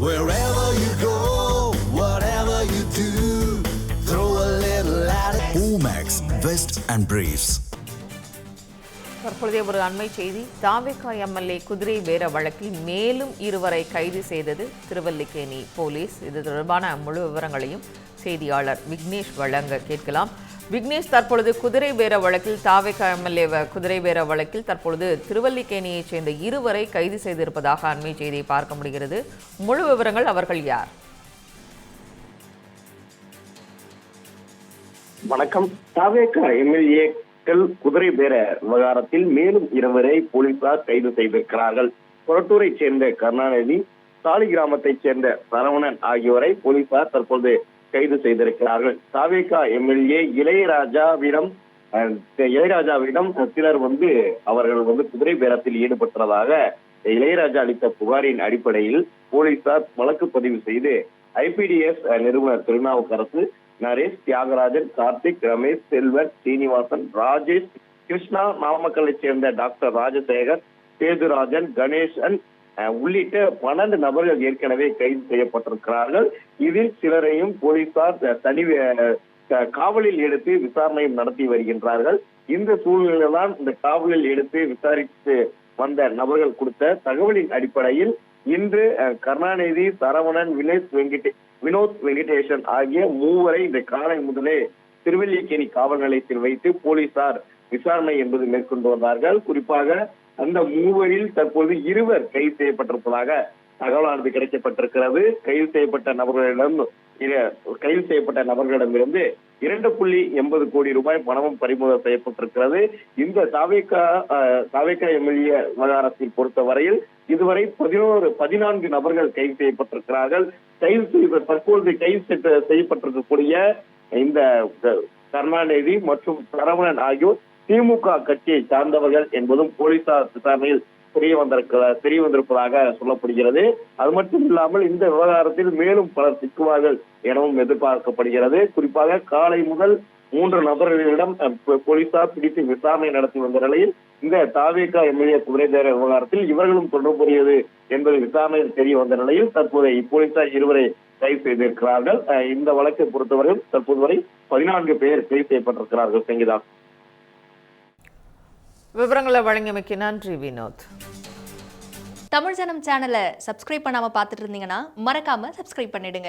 Wherever you go, whatever you do, throw a little at it. Omax, Vest and Briefs. தற்பொழுதைய ஒரு அண்மை செய்தி. தாவேகா MLA குதிரை பேர வழக்கில் மேலும் 2 வரை கைது செய்தது திருவல்லிக்கேணி போலீஸ். இது தொடர்பான முழு விவரங்களையும் செய்தியாளர் விக்னேஷ் வழங்க கேட்கலாம். விக்னேஷ், தற்பொழுது குதிரை பேர வழக்கில் தாவேகா எம்எல்ஏ குதிரை பேர வழக்கில் தற்பொழுது திருவல்லிக்கேணியைச் சேர்ந்த 2 வரை கைது செய்திருப்பதாக அண்மை செய்தியை பார்க்க முடிகிறது. முழு விவரங்கள், அவர்கள் யார்? வணக்கம். தாவேகா எம்எல்ஏக்கள் குதிரை பேர விவகாரத்தில் மேலும் 2 வரை போலீசார் கைது செய்திருக்கிறார்கள். கொரட்டூரை சேர்ந்த கருணாநிதி, சாலிகிராமத்தைச் சேர்ந்த சரவணன் ஆகியோரை போலீசார் தற்போது கைது செய்திருக்கிறார்கள். தாவேகா எம்எல்ஏ இளையராஜாவிடம் சிலர் அவர்கள் குதிரை பேரத்தில் ஈடுபட்டதாக இளையராஜா அளித்த புகாரின் அடிப்படையில் போலீசார் வழக்கு பதிவு செய்து ஐபிடிஎஸ் நிறுவனர் திருநாவுக்கரசு, நரேஷ், தியாகராஜன், கார்த்திக், ரமேஷ், செல்வன், சீனிவாசன், ராஜேஷ், கிருஷ்ணா, நாமக்கல்லைச் சேர்ந்த டாக்டர் ராஜசேகர், சேதுராஜன், கணேசன் உள்ளிட்ட 12 நபர்கள் ஏற்கனவே கைது செய்யப்பட்டிருக்கிறார்கள். இதில் சிலரையும் போலீசார் தனி காவலில் எடுத்து விசாரணையும் நடத்தி வருகின்றார்கள். இந்த சூழ்நிலையில்தான் இந்த காவலில் எடுத்து விசாரித்து வந்த நபர்கள் கொடுத்த தகவலின் அடிப்படையில் இன்று கருணாநிதி, சரவணன், வினோத் வெங்கடேசன் ஆகிய 3 வரை இந்த காலை முதலே திருவல்லிக்கேணி காவல் நிலையத்தில் வைத்து போலீசார் விசாரணை என்பது மேற்கொண்டு வந்தார்கள். குறிப்பாக அந்த 3 தற்போது 2 கைது செய்யப்பட்டிருப்பதாக தகவலானது கிடைக்கப்பட்டிருக்கிறது. கைது செய்யப்பட்ட நபர்களிடமிருந்து 2.80 கோடி ரூபாய் பணமும் பறிமுதல் செய்யப்பட்டிருக்கிறது. இந்த தாவேகா எம்எல்ஏ விவகாரத்தில் பொறுத்தவரையில் இதுவரை 14 நபர்கள் கைது செய்யப்பட்டிருக்கிறார்கள். தற்போது கைது செய்யப்பட்டிருக்கக்கூடிய இந்த கருணாநிதி மற்றும் சரவணன் ஆகியோர் திமுக கட்சியை சார்ந்தவர்கள் என்பதும் போலீசார் விசாரணையில் தெரிய வந்திருப்பதாக சொல்லப்படுகிறது. அது மட்டும் இல்லாமல் இந்த விவகாரத்தில் மேலும் பலர் சிக்குவார்கள் எனவும் எதிர்பார்க்கப்படுகிறது. குறிப்பாக காலை முதல் 3 நபர்களிடம் போலீசார் பிடித்து விசாரணை நடத்தி வந்த நிலையில் இந்த தாவேகா எம்எல்ஏ குதிரை பேர விவகாரத்தில் இவர்களும் தொடர்புடையது என்பது விசாரணையில் தெரிய வந்த நிலையில் தற்போது போலீசார் 2 வரை கைது செய்திருக்கிறார்கள். இந்த வழக்கை பொறுத்தவரையில் தற்போது வரை 14 பேர் கைது செய்யப்பட்டிருக்கிறார்கள். சங்கீதா, விவரங்களை வழங்கியமைக்கு நன்றி வினோத். தமிழ் ஜனம் சேனலை சப்ஸ்கிரைப் பண்ணாம பார்த்துட்டு இருந்தீங்கன்னா மறக்காம சப்ஸ்கிரைப் பண்ணிடுங்க.